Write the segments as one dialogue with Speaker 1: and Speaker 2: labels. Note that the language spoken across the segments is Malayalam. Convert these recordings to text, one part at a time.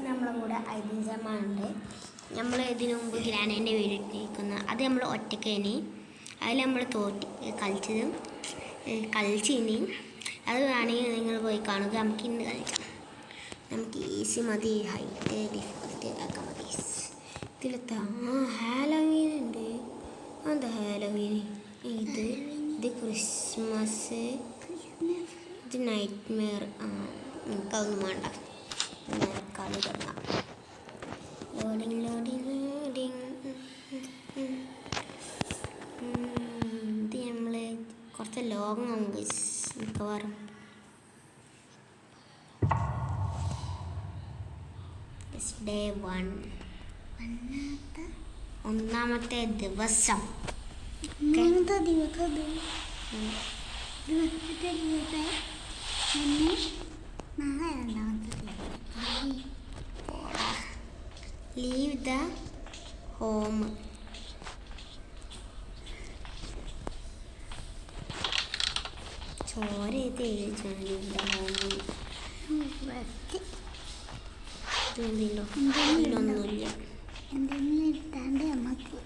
Speaker 1: നമ്മളെ കൂടെ ഐതിഹ്യമാണുണ്ട്. നമ്മൾ ഇതിനു മുമ്പ് ഗ്രാനേൻ്റെ വീഡിയോ ഇട്ടിരിക്കുന്ന അത് നമ്മൾ ഒറ്റക്കേനി അതിൽ നമ്മൾ കളിച്ചിനി അത് വേണമെങ്കിൽ നിങ്ങൾ പോയി കാണുക. നമുക്ക് ഇന്ന് കളിക്കാം. നമുക്ക് ഈസി മതി, ഹൈറ്റ് ഡിഫിക്കൽട്ടി ഒക്കെ മതി. ഇതിലെത്താ ഹാലോവീൻ ഉണ്ട്. എന്താ ഹാലോവീൻ? ഇത് ക്രിസ്മസ്, ഇത് നൈറ്റ് മെയർ. നമുക്കതൊന്നും വേണ്ട. കളി തുടങ്ങാം. Loading loading loading. ഇത് നമ്മൾ കുറച്ച് ലോങ് ആവും മിക്കവാറും. ഡേ 1 ഒന്നാമത്തെ ദിവസം. Leave the home. ചോര ഇത് ലീവ് ദ ഹോം. ഇതിലൊന്നുമില്ല.
Speaker 2: എന്തെങ്കിലും നമുക്ക്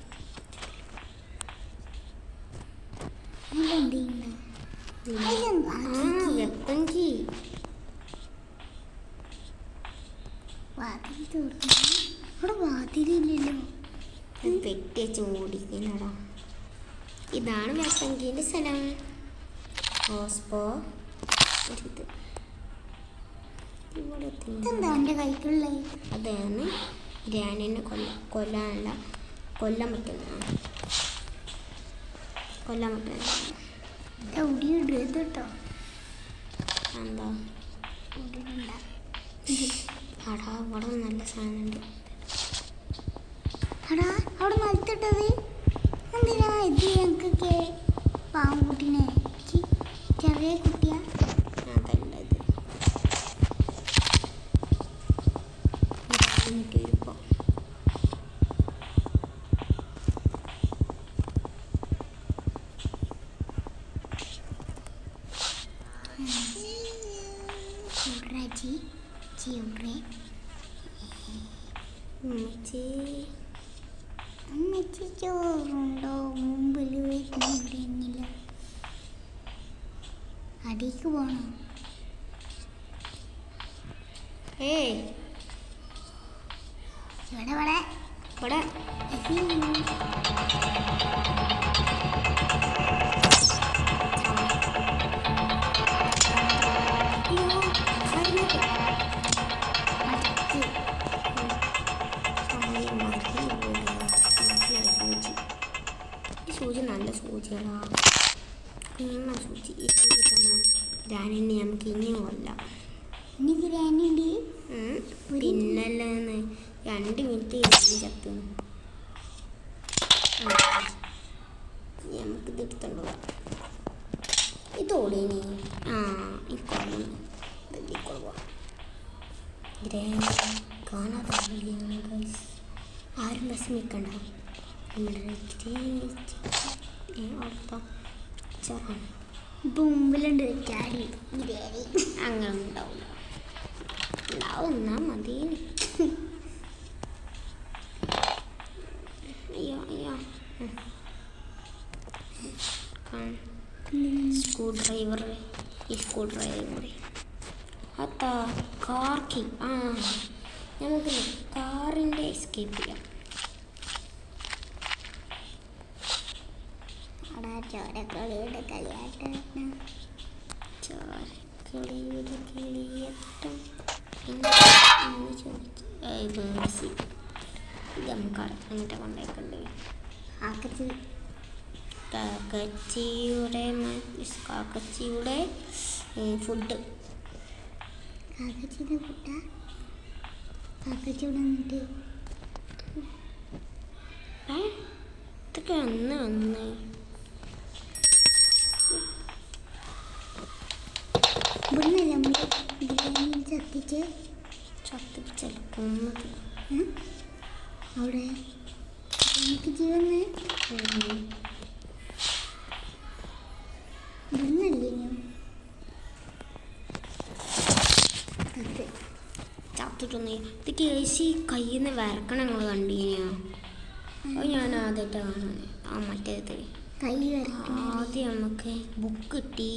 Speaker 1: വെപ്പങ്കി
Speaker 2: വാതിൽ തുറന്നു. അവിടെ വാതിലില്ലല്ലോ.
Speaker 1: പെട്ടി വെച്ച് മൂടിക്കണടാ. ഇതാണ് വെപ്പങ്കീൻ്റെ സ്ഥലം. ഹോസ്പോ ഇത് ഇവിടെ
Speaker 2: എന്താ എൻ്റെ കൈക്കുള്ളത്?
Speaker 1: അതാണ് ഗ്രാനീനെ കൊല്ലാൻ പറ്റുന്നതാണ്.
Speaker 2: ഉടിയിടരുത് കേട്ടോ.
Speaker 1: എന്താ
Speaker 2: ഉടിയിടണ്ട.
Speaker 1: അടാ ഇവിടെ നല്ല സാധനമുണ്ട്.
Speaker 2: അടാ അവിടെ നിലത്തിട്ടത് എന്തിനാ? ഇത് ഞങ്ങൾക്ക് പാമ്പുട്ടിനെ ചെറിയ കുട്ടിയാ.
Speaker 1: അതല്ല ഇത് ഇപ്പോൾ
Speaker 2: അമ്മച്ചി ചോറുണ്ടോ? മുമ്പിൽ വരുന്നില്ല. അടിക്ക് പോണോ? ഇവിടെ
Speaker 1: സൂചി നല്ല സൂചികളാ. സൂചി ഈ സൂചി നമ്മൾ ഗ്രാനിനെ നമുക്ക് ഇനിയും കൊല്ലാം.
Speaker 2: ഇനി ഗ്രാനുണ്ട്.
Speaker 1: പിന്നല്ലെന്ന് 2 മിനിറ്റ് ഗ്രാനി ചത്തുന്നു. നമുക്കിത് എടുത്തോണ്ട് പോവാം. ഇതോടേനി ഈ കൊള്ളും പോവാം. ഗ്രാനി കാണാതെ ആരും വിഷമിക്കണ്ട.
Speaker 2: മുമ്പിലുണ്ട് ചാടി.
Speaker 1: അങ്ങനെ ഉണ്ടാവില്ല. എന്നാ മതി. അയ്യോ സ്ക്രൂ ഡ്രൈവർ. ഈ സ്ക്രൂ ഡ്രൈവർ അതാ കാർക്കി. നമുക്ക് കാറിൻ്റെ എസ്കേപ്പ് ചെയ്യാം.
Speaker 2: ചോരക്കളിയുടെ കളിയാട്ടം.
Speaker 1: ചോരക്കളിയുടെ കളിയാട്ടം ഇത് നമുക്ക് അങ്ങോട്ട് കൊണ്ടേക്കണ്ടേ. കാക്കച്ചിയുടെ ഫുഡ്.
Speaker 2: കാക്കച്ചിയുടെ ഫുഡാ? കാക്കച്ചിയുടെ വന്നിട്ട്
Speaker 1: ഇതൊക്കെ വന്ന്
Speaker 2: ഇവിടുന്നല്ലേ നമ്മൾ ബിരിയാണി
Speaker 1: ചത്തിപ്പിച്ചല്ല കൊന്നത്.
Speaker 2: അവിടെ എനിക്ക് ജീവന്ന് ഇവിടുന്നല്ലേ
Speaker 1: ചത്തു പിടിച്ചിട്ടൊന്ന് ഇത് കേസി കയ്യിൽ നിന്ന് വരക്കണം നിങ്ങൾ കണ്ടീനോ? അത് ഞാൻ ആദ്യമായിട്ടാണ് കാണുന്നത്. ആ മറ്റേത്
Speaker 2: കൈ
Speaker 1: ആദ്യം നമുക്ക് ബുക്ക് കിട്ടി.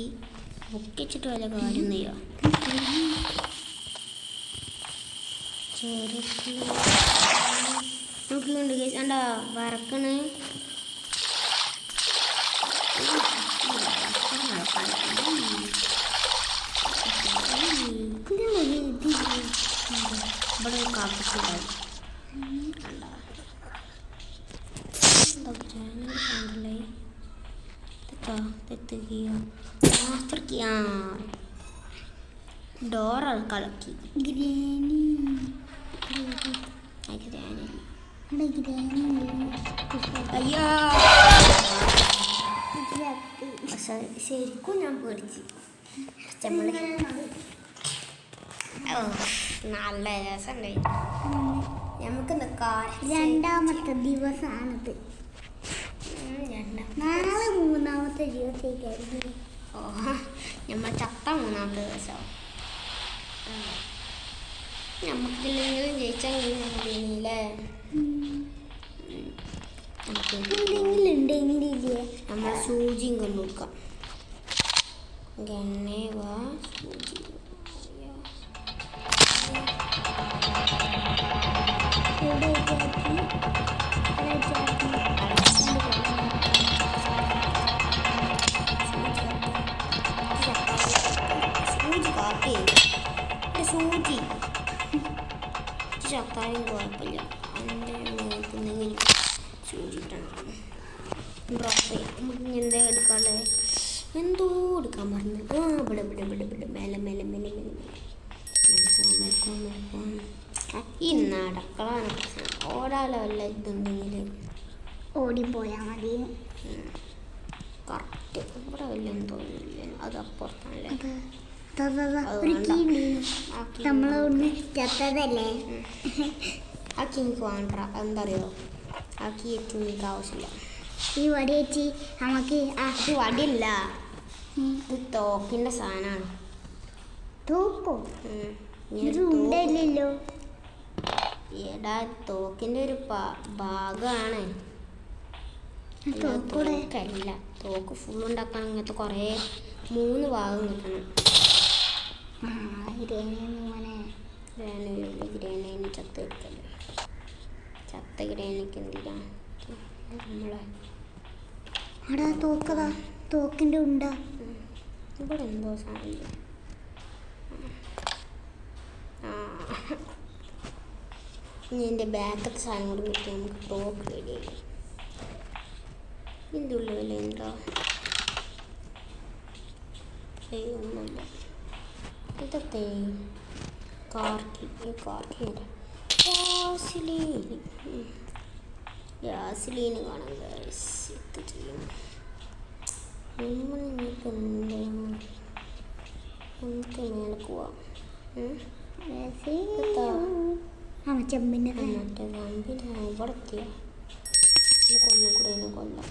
Speaker 1: ബുക്ക് വെച്ചിട്ട് വല്ല കാര്യം ചെയ്യാം. നോക്കിക്കൊണ്ട് കേസ് എന്താ വരക്കണേ. ഇവിടെ കാപ്പിക്കുണ്ടായി ഡോറ കളക്കി അയ്യോ ശരിക്കും ഞാൻ പേടിച്ചു. നല്ല രസമുണ്ടായി. നമുക്ക്
Speaker 2: രണ്ടാമത്തെ ദിവസമാണിത്. നാളെ മൂന്നാമത്തെ ദിവസത്തേക്കായിരുന്നു.
Speaker 1: ഓ നമ്മൾ ചത്ത മൂന്നാമത്തെ ദിവസം. നമുക്കില്ലെങ്കിലും ജയിച്ചെങ്കിലും മതിയല്ലേ.
Speaker 2: എന്തെങ്കിലും ഉണ്ടെങ്കിലില്ലേ
Speaker 1: നമ്മൾ സൂചിയും കൊണ്ടു കൊടുക്കാം. ഗണ്ണേ വാ സൂചി. സൂചി ചക്കായും കുഴപ്പമില്ല. അതിൻ്റെ എന്തെങ്കിലും സൂചിട്ടുണ്ട്. നമുക്ക് എന്താ എടുക്കാനുള്ളത്? എന്തോ എടുക്കാൻ പറഞ്ഞു. ആ ഇവിടെ ഇവിടെ ഇവിടെ ഇവിടെ മേലെ മേലെ മേലെ മേലെ ഈ നടക്കളാണ് ഓടാലോ വല്ല ഇതുണ്ടെങ്കിൽ
Speaker 2: ഓടിപ്പോയാൽ മതി.
Speaker 1: കറക്റ്റ് ഇവിടെ വല്ല എന്തോ ഇല്ല. അത് അപ്പുറത്താണല്ലേ.
Speaker 2: നമ്മളൊന്ന് ചത്തതല്ലേ.
Speaker 1: ആക്കി എനിക്ക് വേണ്ട. എന്താ അറിയോ, ആക്കി എനിക്ക് ആവശ്യമില്ല.
Speaker 2: ഈ വടി വെച്ച് നമുക്ക്
Speaker 1: ഇത് വടിയല്ല, ഇത് തോക്കിൻ്റെ സാധനമാണ്.
Speaker 2: തോക്കോ? ഉണ്ടല്ലോ.
Speaker 1: എടാ തോക്കിൻ്റെ ഒരു ഭാഗമാണ്. തോക്കല്ല. തോക്ക് ഫുൾ ഉണ്ടാക്കാൻ ഇങ്ങനത്തെ കുറേ 3 ഭാഗം കിട്ടണം. ഗ്രേനേന് ചത്ത എടുക്കല്ലേ. ചത്ത ഗ്രേനയ്ക്ക് എന്തിനാ നമ്മളെ
Speaker 2: അവിടെ തോക്കതാ. തോക്കിൻ്റെ ഉണ്ടാ
Speaker 1: ഇവിടെ എന്തോ സാധനം. ഇനി എൻ്റെ ബാക്കത്തെ സാധനം കൂടി കിട്ടി നമുക്ക് തോക്ക് റെഡി ആയി. ഇതിൻ്റെ ഉള്ളിൽ വല്ല എന്താ ഒന്നുമില്ല. ഇതൊക്കെ ഗ്യാസിലീന് കാണാം. ഇത് ചെയ്യും നമുക്ക് മേലെ പോവാം.
Speaker 2: ചെമ്പിൻ്റെ
Speaker 1: മറ്റേ കമ്പിന് ഇവിടെ എത്തിയ നമുക്കൊന്നും കൂടെ അതിനെ കൊല്ലാം.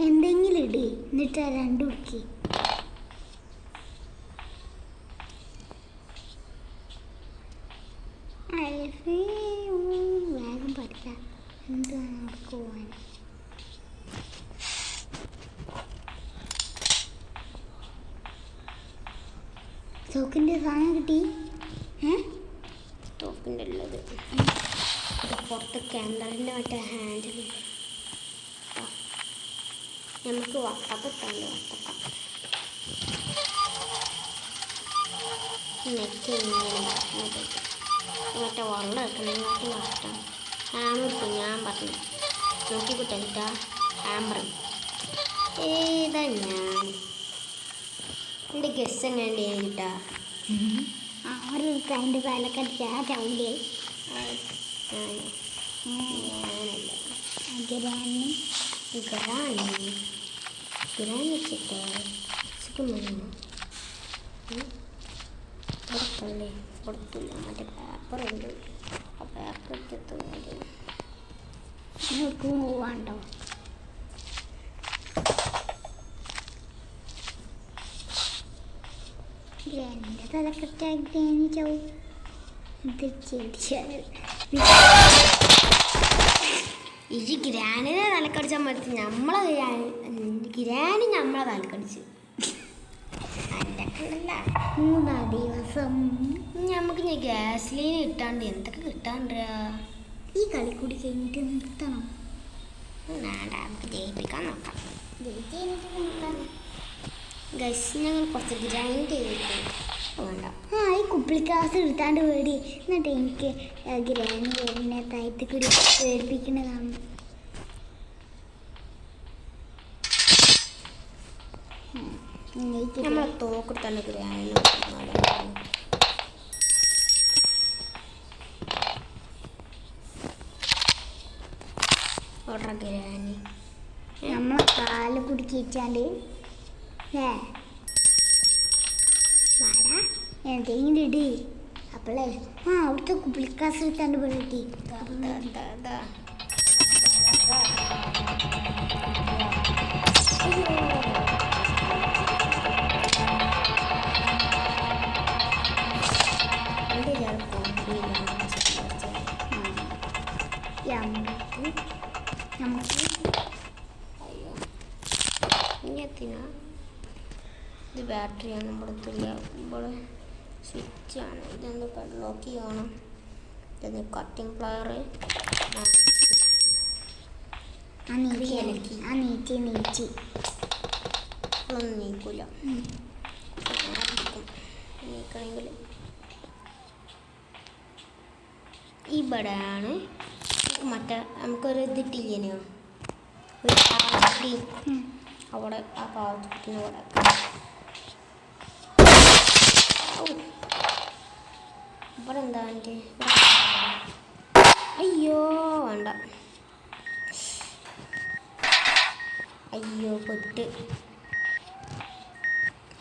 Speaker 2: എന്തെങ്കിലും ഇടി എന്നിട്ട് രണ്ടുടുക്കി. വേഗം പഠിക്ക. എന്താണ് അവിടെ പോവാൻ? തോക്കിൻ്റെ സാധനം കിട്ടി.
Speaker 1: തോക്കിൻ്റെ ഉള്ളത് പുറത്ത് ക്യാൻഡറിൻ്റെ മറ്റേ ഹാൻഡിൽ നമുക്ക് വട്ടക്കിട്ടാണ്ട് വട്ടക്ക നെറ്റ് മറ്റേ വെള്ളം എടുക്കണമെങ്കിൽ വട്ടം ഹാമർ ഇട്ടു. ഞാൻ പറഞ്ഞു നോക്കി കിട്ടാ ഹാമർ ഏതാ ഞാൻ എൻ്റെ ഗസ് എങ്ങനെ കിട്ടാ.
Speaker 2: അതിൻ്റെ പാലക്കടിച്ചാ ചൗണ്ടി
Speaker 1: ഞാനല്ല
Speaker 2: ഗ്രാനി
Speaker 1: വെച്ചിട്ട് പുറത്തല്ലേ പുറത്തില്ല. മറ്റേ പേപ്പറുണ്ട്. ആ പേപ്പർ എടുത്തിട്ട്
Speaker 2: പോവാണ്ടോ? ഗ്രാനിൻ്റെ തലക്കെട്ടായി ഗ്രാനി ചാവും. ഇത് ചെടിയാണ്.
Speaker 1: ഈ ഗ്രാനിനെ തലക്കടിച്ചാൽ മതി. നമ്മളെ ഗ്രാനി നമ്മളെ തലക്കടിച്ച് അല്ല
Speaker 2: 3 ദിവസം
Speaker 1: നമുക്ക് ഞാൻ ഗ്യാസ് ലൈൻ കിട്ടാണ്ട് എന്തൊക്കെ കിട്ടാണ്ട്
Speaker 2: ഈ കളി കൂടി കഴിഞ്ഞിട്ട് നിർത്തണം.
Speaker 1: വേണ്ട, നമുക്ക് ജയിപ്പിക്കാൻ നോക്കാം.
Speaker 2: ജയിച്ച് കഴിഞ്ഞിട്ട് നിർത്താം.
Speaker 1: ഗൈസ് ഞങ്ങൾ കുറച്ച് ഗ്രൈൻഡ് ചെയ്തിട്ട് വേണ്ട.
Speaker 2: ഈ കുപ്പിളിക്കാസ് എടുത്താണ്ട് പേടി. എന്നിട്ട് എനിക്ക് ഗ്രാനി വരുന്ന താഴത്ത് കൂടി പേടിപ്പിക്കുന്നതാണ്.
Speaker 1: നമ്മളെ തോക്കെടുത്താണ് ഗ്രാനി ഓർഡർ ഗ്രാനി
Speaker 2: നമ്മളെ കാല് കുടിച്ചാണ്ട് വാടാ എന്തെങ്കിലും ഇടി. അപ്പോളേ അവിടുത്തെ കുപ്പിളിക്കാസ് എടുത്താണ്ട് പേടി. നമുക്ക്
Speaker 1: ഇത് ബാറ്ററിയാണ് നമ്മുടെ അടുത്തില്ല. ഇവിടെ സ്വിച്ചാണ്. ഇതെന്ത് ലോക്ക് ചെയ്യണം. ഇതെന്ത് കട്ടിങ് പ്ലയർ
Speaker 2: നീച്ചി
Speaker 1: ഒന്നും നീക്കൂല. നീക്കണമെങ്കിൽ ഇവിടെയാണ് മറ്റേ നമുക്കൊരു ഇതിട്ടില്ലേനോ ഒരു പാവത്തി. അവിടെ ആ പാവത്തിന് ഇവിടെ ഇവിടെ എന്താ എൻ്റെ അയ്യോ വേണ്ട. അയ്യോ പൊട്ട്.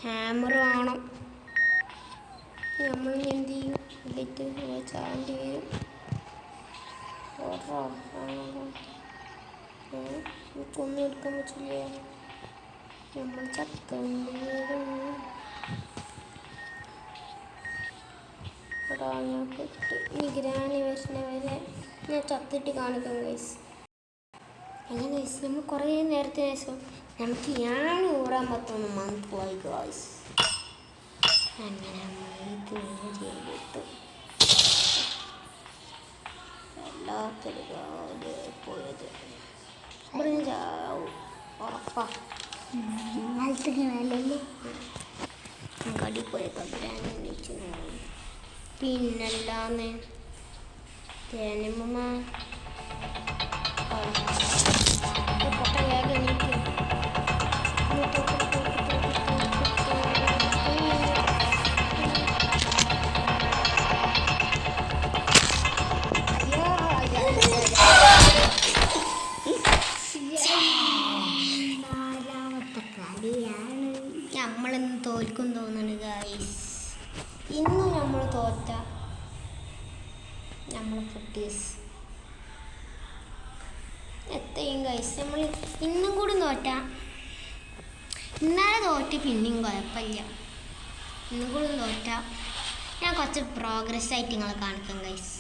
Speaker 1: ഹാമർ വേണം. നമ്മൾ എന്ത് ചെയ്യും? ഇതിട്ട് ചാണ്ടി വരും. ഒന്നും എടുക്കാൻ പറ്റില്ല. നമ്മൾ ചത്തേണ്ടി വരും. എടാ ഞാൻ പെട്ട്. ഗ്രാനി വരുന്ന വരെ ഞാൻ ചത്തിട്ട് കാണിക്കാം ഗൈസ്. അങ്ങനെ ഗൈസ് നമ്മൾ കുറേ നേരത്തിന് ശേഷം നമുക്ക് ഞാൻ ഊറാൻ പറ്റുന്ന മനസ്സിലായി ഗൈസ്. അങ്ങനെ നമ്മൾ ഇത് ചെയ്തിട്ടു. വല്ലാത്തൊരു പോയത് ഇവിടെ ചാവും ഉറപ്പാ. കടി പോയപ്പോൾ പിന്നല്ലാന്ന് തേനമ്മ പൊട്ട വേഗം എനിക്ക് നമ്മളിന്ന് തോൽക്കും തോന്നുന്നു ഗൈസ്. ഇന്നും നമ്മൾ തോറ്റ നമ്മൾ കുട്ടീസ് എത്രയും ഗൈസ്. നമ്മൾ ഇന്നും കൂടി തോറ്റ ഇന്നലെ തോറ്റ് പിന്നെയും കുഴപ്പമില്ല. ഇന്നും കൂടി തോറ്റ ഞാൻ കുറച്ച് പ്രോഗ്രസ് ആയിട്ട് നിങ്ങളെ കാണിക്കാം ഗൈസ്.